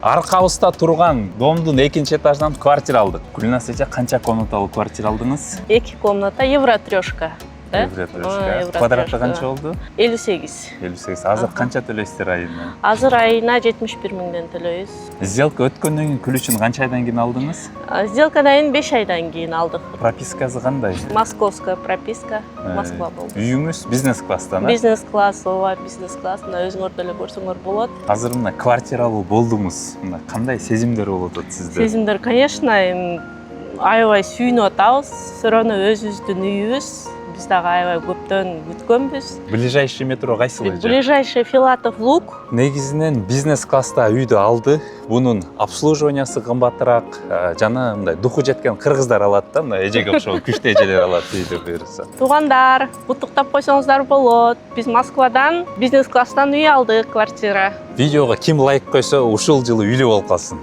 Аркабызда турган домдун экинчи этажынан квартира алдык. Гүлназ эже канча комнаталуу квартира алдыңыз? 2 комната, евротрешка. Евротрешка. Квадраты канча болду? 58. 58. Азыр канча төлөйсүздөр айына? Азыр айына 71 миңден төлөйбүз. Сделка өткөндөн кийин ключун канча айдан кийин алдыңыз? Сделкадан 5 айдан кийин алдык. Пропискасы кандай? Московская прописка, Москва болду. Үйүңүз бизнес класстан, Бизнес класс, ооба, бизнес класс. Мына өзүңөр деле көрсөңөр болот. Азыр мына квартиралуу болдуңуз. Мына кандай сезимдер болуп атат сизде? Сезимдер, конечно, аябай сүйүнүп атабыз. Все равно өзүбүздүн үйүбүз. Биз дагы аябай көптөн күткөнбүз. Ближайший метро кайсыл? Ближайший Филатов Луг. Негизинен бизнес класста үйдү алды. Бунун обслуживаниясы кымбатыраак, жана мындай духу жеткен кыргыздар алат да, мына эжеге окшогон күчтүү эжелер алат үйдү буюрса. Туугандар, куттуктап койсоңуздар болот. Биз Москвадан бизнес класстан үй алдык, квартира. Видеого ким лайк койсо, ушул жылы үйлүү болуп калсын.